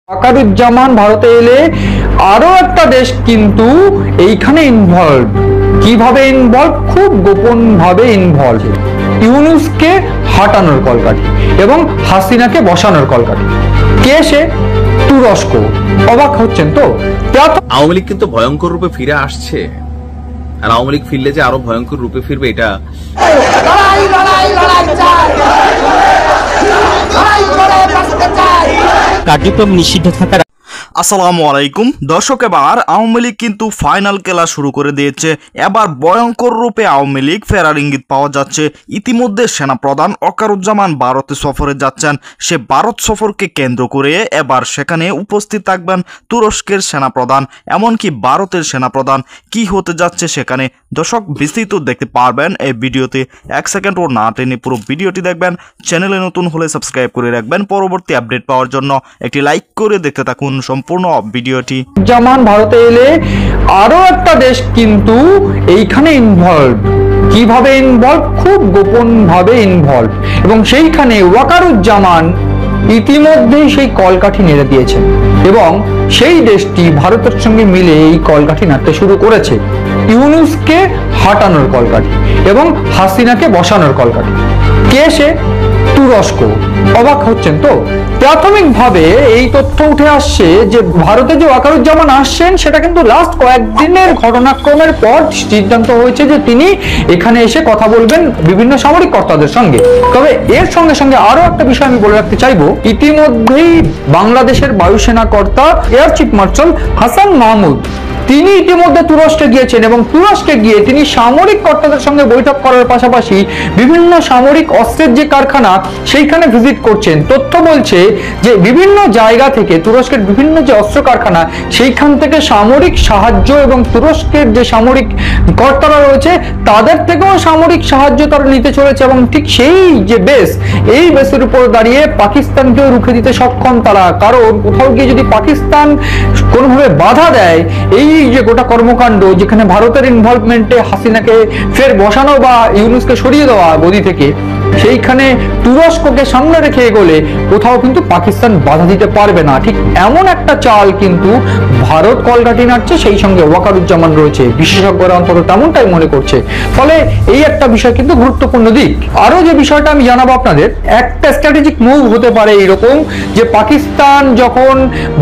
ওয়াকারুজ্জামান ভারতে এলে আরো একটা দেশ কিন্তু এইখানে ইনভলভ। কিভাবে ইনভলভ? খুব গোপন ভাবে ইনভলভ। ইউনূসকে হাঁটানোর কলকাঠি এবং হাসিনাকে বসানোর কলকাঠি। কে সে? তুরস্ক। অবাক হচ্ছেন তো? আওয়ামী লীগ কিন্তু ভয়ঙ্কর রূপে ফিরে আসছে, আর আওয়ামী লীগ ফিরলে যে আরো ভয়ঙ্কর রূপে ফিরবে এটা কার্যক্রম নিষিদ্ধ থাকার। আসসালামু আলাইকুম দর্শক, এবার আওয়ামী লীগ কিন্তু ফাইনাল খেলা শুরু করে দিয়েছে। এবার ভয়ঙ্কর রূপে আওয়ামী লীগ ফেরার ইঙ্গিত পাওয়া যাচ্ছে। ইতিমধ্যে সেনাপ্রধান ওয়াকারুজ্জামান ভারতে সফরে যাচ্ছেন। সে ভারত সফরকে কেন্দ্র করে এবার সেখানে উপস্থিত থাকবেন তুরস্কের সেনাপ্রধান, এমনকি ভারতের সেনাপ্রধান। কি হতে যাচ্ছে সেখানে দর্শক বিস্তৃত দেখতে পারবেন এই ভিডিওতে। এক সেকেন্ড ও না টেনে পুরো ভিডিওটি দেখবেন। চ্যানেলে নতুন হলে সাবস্ক্রাইব করে রাখবেন পরবর্তী আপডেট পাওয়ার জন্য। একটি লাইক করে দেখতে থাকুন সম্পূর্ণ ভিডিওটি। জামান ভারতে এলে আরো একটা দেশ কিন্তু এইখানে ইনভলভ। কিভাবে ইনভলভ? খুব গোপন ভাবে ইনভলভ। এবং সেইখানে ওয়াকারুজ্জামান ইতিমধ্যেই সেই কলকাঠি নেড়ে দিয়েছেন এবং সেই দেশটি ভারতের সঙ্গে মিলে এই কলকাঠি নাড়তে শুরু করেছে। ইউনূসকে হাঁটানোর কলকাঠি এবং হাসিনাকে বসানোর কলকাঠি। কে সে? তুরস্ক। অবাক হচ্ছেন তো? প্রাথমিকভাবে এই তথ্য উঠে আসছে যে ভারতে যে ওয়াকারুজ্জামান আসছেন সেটা কিন্তু লাস্ট কয়েকদিনের ঘটনাক্রমের পর সিদ্ধান্ত হয়েছে যে তিনি এখানে এসে কথা বলবেন বিভিন্ন সামরিক কর্তাদের সঙ্গে। তবে এর সঙ্গে সঙ্গে আরো একটা বিষয় আমি বলে রাখতে চাইবো, ইতিমধ্যেই বাংলাদেশের বায়ুসেনা কর্তা air chief marshal Hasan Mahmud তিনি ইতিমধ্যে তুরস্কে গিয়েছেন এবং তুরস্কে গিয়ে তিনি সামরিক কর্তাদের সঙ্গে বৈঠক করার পাশাপাশি বিভিন্ন সামরিক অস্ত্রের যে কারখানা সেইখানে ভিজিট করছেন। তথ্য বলছে যে বিভিন্ন জায়গা থেকে তুরস্কের বিভিন্ন যে অস্ত্র কারখানা সেইখান থেকে সামরিক সাহায্য এবং তুরস্কের যে সামরিক কর্তারা রয়েছে তাদের থেকেও সামরিক সাহায্য তারা নিতে চলেছে এবং ঠিক সেই যে বেস, এই বেসের উপর দাঁড়িয়ে পাকিস্তানকেও রুখে দিতে সক্ষম তারা। কারণ কোথাও গিয়ে যদি পাকিস্তান কোনোভাবে বাধা দেয় এই যে গোটা কর্মকাণ্ড, যেখানে ভারতের ইনভলভমেন্টে হাসিনাকে ফের বসানো বা ইউনূসকে সরিয়ে দেওয়া গদি থেকে, সেইখানে তুরস্ককে সামনে রেখে এগোলে কোথাও কিন্তু পাকিস্তান বাধা দিতে পারবে না। ঠিক এমন একটা চাল কিন্তু ভারত কলকাঠি নাড়ছে, সেই সঙ্গে ওয়াকারুজ্জামান রয়েছে। বিশেষজ্ঞরা অন্তত তেমনটাই মনে করছে। ফলে এই একটা বিষয় কিন্তু গুরুত্বপূর্ণ দিক। আরো যে বিষয়টা আমি জানাবো আপনাদের, একটা স্ট্র্যাটেজিক মুভ হতে পারে এইরকম যে পাকিস্তান যখন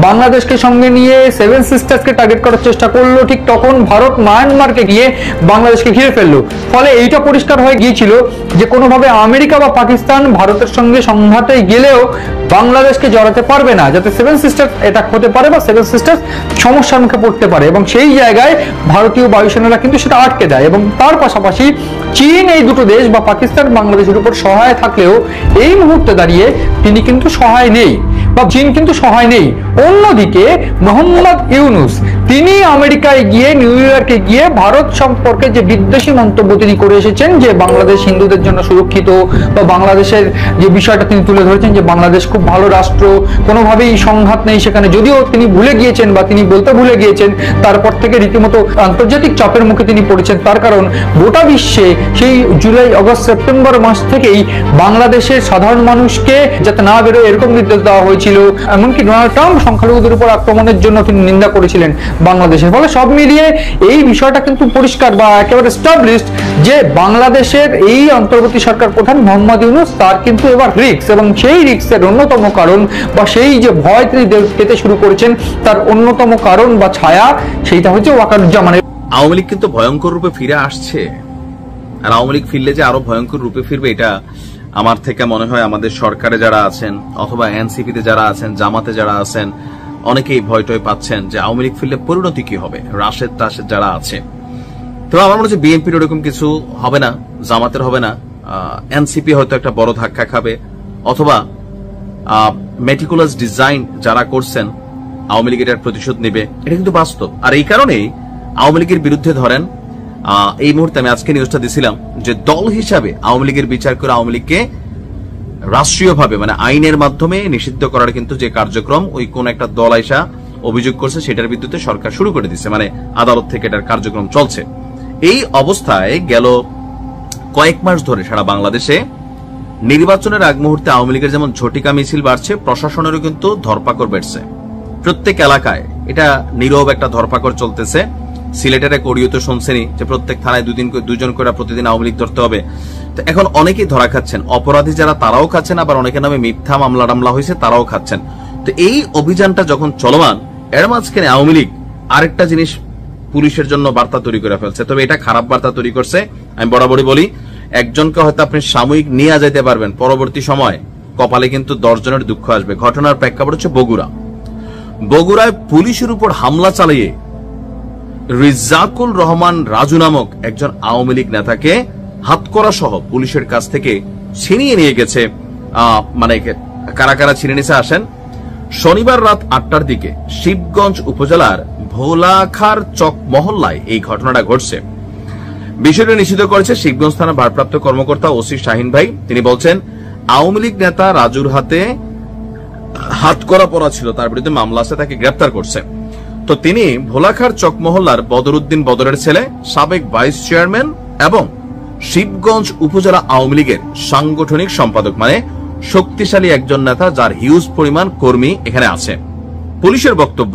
বাংলাদেশকে সঙ্গে নিয়ে সেভেন সিস্টার্সকে টার্গেট করার চেষ্টা করলো, ঠিক তখন ভারত মায়ানমারকে গিয়ে বাংলাদেশকে ঘিরে ফেললো। ফলে এইটা পরিষ্কার হয়ে গিয়েছিল যে কোনোভাবে আমেরিকা বা পাকিস্তান ভারতের সঙ্গে সংঘাতে গেলেও বাংলাদেশকে জড়াতে পারবে না, যাতে সেভেন সিস্টার অ্যাটাক হতে পারে বা সেভেন সিস্টার সমস্যার মুখে পড়তে পারে। এবং সেই জায়গায় ভারতীয় বায়ুসেনারা কিন্তু সেটা আটকে দেয়। এবং তার পাশাপাশি চীন এই দুটো দেশ বা পাকিস্তান বাংলাদেশের উপর সহায় থাকলেও এই মুহূর্তে দাঁড়িয়ে তিনি কিন্তু সহায় নেই বা চীন কিন্তু সহায় নেই। অন্যদিকে মোহাম্মদ ইউনূস তিনি আমেরিকায় গিয়ে নিউ ইয়র্কে গিয়ে ভারত সম্পর্কে যে বিদ্বেষী মন্তব্য তিনি করে এসেছেন যে বাংলাদেশ হিন্দুদের জন্য সুরক্ষিত বা বাংলাদেশের যে বিষয়টা তিনি তুলে ধরেছেন যে বাংলাদেশ খুব ভালো রাষ্ট্র, কোনোভাবেই সংঘাত নেই সেখানে, যদিও তিনি ভুলে গিয়েছেন বা তিনি বলতে ভুলে গিয়েছেন। তারপর থেকে রীতিমতো আন্তর্জাতিক চাপের মুখে তিনি পড়েছেন। তার কারণ গোটা বিশ্বে সেই জুলাই, অগস্ট, সেপ্টেম্বর মাস থেকেই বাংলাদেশের সাধারণ মানুষকে যাতে না বেরোয় এরকম নির্দেশ দেওয়া হয়েছিল। এমনকি ডোনাল্ড ট্রাম্প সংখ্যালঘুদের উপর আক্রমণের জন্য তিনি নিন্দা করেছিলেন বাংলাদেশের। ফলে সব মিলিয়ে এই বিষয়টা কিন্তু পরিষ্কার বা একেবারে এস্টাবলিশড যে বাংলাদেশের এই অন্তর্বর্তী সরকার প্রধান মোহাম্মদ ইউনূস তার কিন্তু এবার রিস্ক, এবং সেই রিস্কের অন্যতম কারণ বা সেই যে ভয় তিনি পেতে শুরু করেছেন তার অন্যতম কারণ বা ছায়া সেইটা হচ্ছে ওয়াকারুজ্জামানের। আওয়ামী লীগ কিন্তু ভয়ঙ্কর রূপে ফিরে আসছে, আর আওয়ামী লীগ ফিরলে যে আরো ভয়ঙ্কর রূপে ফিরবে এটা আমার থেকে মনে হয় আমাদের সরকারে যারা আছেন অথবা এনসিপিতে যারা আছেন, জামাতে যারা আছেন, অনেকেই ভয় টয় পাচ্ছেন যে আওয়ামী লীগ ফিরলে পরিণতি কি হবে। রাশেদ টাশেদ যারা আছে, তো আমার মনে হচ্ছে বিএনপির ওরকম কিছু হবে না, জামাতের হবে না, এনসিপি হয়তো একটা বড় ধাক্কা খাবে, অথবা মেটিকুলাস ডিজাইন যারা করছেন আওয়ামী লীগের এটার প্রতিশোধ নেবে। এটা কিন্তু বাস্তব। আর এই কারণেই আওয়ামী লীগের বিরুদ্ধে ধরেন এই মুহূর্তে আমি আজকে নিউজটা দিছিলাম যে দল হিসাবে আওয়ামী লীগের বিচার করে আওয়ামী লীগকে রাষ্ট্রীয়ভাবে মানে আইনের মাধ্যমে নিষিদ্ধ করার কিন্তু যে কার্যক্রম ওই কোন একটা দল আইসা অভিযোগ করছে সেটার বিরুদ্ধে সরকার শুরু করে দিচ্ছে, মানে আদালত থেকে এটার কার্যক্রম চলছে। এই অবস্থায় গেল কয়েক মাস ধরে সারা বাংলাদেশে নির্বাচনের আগ মুহূর্তে আওয়ামী লীগের যেমন ঝটিকা মিছিল বাড়ছে, প্রশাসনেরও কিন্তু ধরপাকড় বেড়ছে। প্রত্যেক এলাকায় এটা নীরব একটা ধরপাকড় চলতেছে। সিলেটের এক অডিও তো শুনছেনই যে প্রত্যেক থানায় দুজন করে প্রতিদিন আওয়ামী লীগ ধরতে হবে। তো এখন অনেকেই ধরা খাচ্ছেন, অপরাধী যারা তারাও খাচ্ছেন, আবার অনেকের নামে মিথ্যা মামলা টামলা হয়েছে তারাও খাচ্ছেন। তো এই অভিযানটা যখন চলমান, এর মাঝখানে আওয়ামী লীগ আরেকটা জিনিস পুলিশের জন্য বার্তা তৈরি করে ফেলছে। তবে এটা খারাপ বার্তা তৈরি করছে। আমি বরাবরই বলি, একজনকে হয়তো আপনি সাময়িক নিয়ে যেতে পারবেন, পরবর্তী সময় কপালে কিন্তু 10 জনের দুঃখ আসবে। ঘটনার প্রেক্ষাপট হচ্ছে বগুড়ায় পুলিশের উপর হামলা চালিয়ে রিজাকুল রহমান রাজু নামক একজন আওয়ামী লীগ নেতাকে হাতকড়া সহ পুলিশের কাছ থেকে ছিনিয়ে নিয়ে গেছে। মানে কারা কারা ছিনিয়ে নিছে আসেন। শনিবার রাত 8টার দিকে শিবগঞ্জ উপজেলার ভোলাখার চক মহল্লায় এই ঘটনাটা ঘটছে। বিষয়টি নিশ্চিত করেছে শিবগঞ্জ থানার ভারপ্রাপ্ত কর্মকর্তা ওসি শাহিন ভাই। তিনি বলছেন, আওয়ামী লীগ নেতা রাজুর হাতে হাতকড়া পরা ছিল, তার বিরুদ্ধে মামলা আছে, তাকে গ্রেপ্তার করছে। তো তিনি ভোলাখার চক মহল্লার বদরুদ্দিন বদরের ছেলে, সাবেক ভাইস চেয়ারম্যান এবং শিবগঞ্জ উপজেলা আওয়ামী লীগের সাংগঠনিক সম্পাদক, মানে শক্তিশালী একজন নেতা যার হিউজ পরিমাণ কর্মী এখানে আছে। পুলিশের বক্তব্য,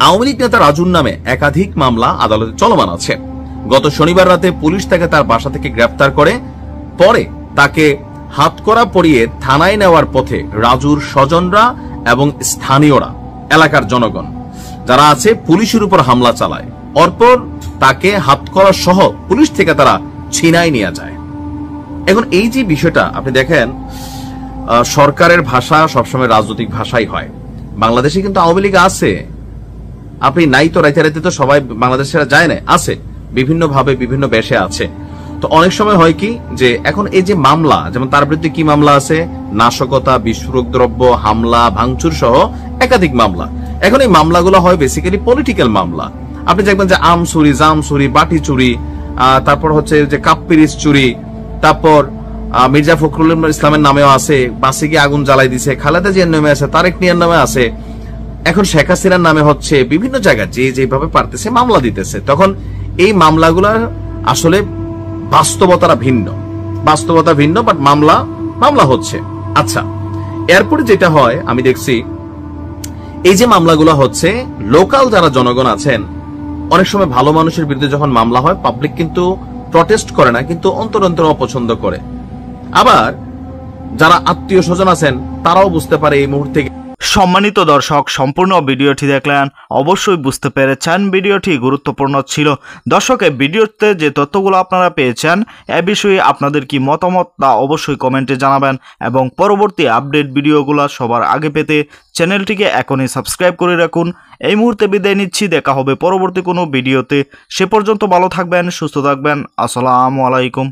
আওয়ামী লীগ নেতা রাজুর নামে একাধিক মামলা আদালতে চলমান আছে। গত শনিবার রাতে পুলিশ তাকে তার বাসা থেকে গ্রেপ্তার করে, পরে তাকে হাতকড়া পরিয়ে থানায় নেওয়ার পথে রাজুর স্বজনরা এবং স্থানীয়রা, এলাকার জনগণ যারা আছে, পুলিশের উপর হামলা চালায়। অর্পর তাকে হাতকড়া সহ পুলিশ থেকে তারা ছিনাই নিয়ে যায়। এখন এই যে বিষয়টা আপনি দেখেন, সরকারের ভাষা সবসময় রাজনৈতিক ভাষাই হয়। বাংলাদেশে কিন্তু আওয়ামী লীগ আছে, আপনি নাই তো রাইতে রাইতে তো সবাই বাংলাদেশের যায় না, আছে বিভিন্ন ভাবে বিভিন্ন বেশে আছে। তো অনেক সময় হয় কি যে এখন এই যে মামলা, যেমন তার বিরুদ্ধে কি মামলা আছে, নাশকতা, বিস্ফোরক দ্রব্য, হামলা, ভাঙচুর সহ একাধিক মামলা। এখন এই মামলাগুলো হয় বেসিক্যালি পলিটিক্যাল মামলা। আপনি দেখবেন যে আম চুরি, জাম চুরি, বাটি চুরি, তারপর হচ্ছে যে কাপ পিরিচ চুরি, তারপর মির্জা ফখরুল ইসলামের নামেও আছে, বাসে গিয়ে আগুন জ্বালাই দিছে, খালেদা জিয়ার নামে আছে, তারেক মিয়ার নামে আছে, এখন শেখ হাসিনার নামে হচ্ছে। বিভিন্ন জায়গায় যে যেভাবে পারতেছে মামলা দিতেছে। তখন এই মামলাগুলো আসলে বাস্তবতা ভিন্ন, বাট মামলা হচ্ছে। আচ্ছা, এরপরে যেটা হয় আমি দেখছি, এই যে মামলাগুলো হচ্ছে, লোকাল যারা জনগণ আছেন, অনেক সময় ভালো মানুষের বিরুদ্ধে যখন মামলা হয়, পাবলিক কিন্তু প্রটেস্ট করে না, কিন্তু অন্তর অপছন্দ করে। আবার যারা আত্মীয় স্বজন আছেন তারাও বুঝতে পারে এই মুহূর্তে। সম্মানিত দর্শক, সম্পূর্ণ ভিডিওটি দেখলেন, অবশ্যই বুঝতে পেরেছেন ভিডিওটি গুরুত্বপূর্ণ ছিল। দর্শক, এই ভিডিওতে যে তথ্যগুলো আপনারা পেয়েছেন এ বিষয়ে আপনাদের কি মতামত তা অবশ্যই কমেন্টে জানাবেন, এবং পরবর্তী আপডেট ভিডিওগুলো সবার আগে পেতে চ্যানেলটিকে এখনই সাবস্ক্রাইব করে রাখুন। এই মুহূর্তে বিদায় নিচ্ছি, দেখা হবে পরবর্তী কোনো ভিডিওতে। সে পর্যন্ত ভালো থাকবেন, সুস্থ থাকবেন। আসসালামু আলাইকুম।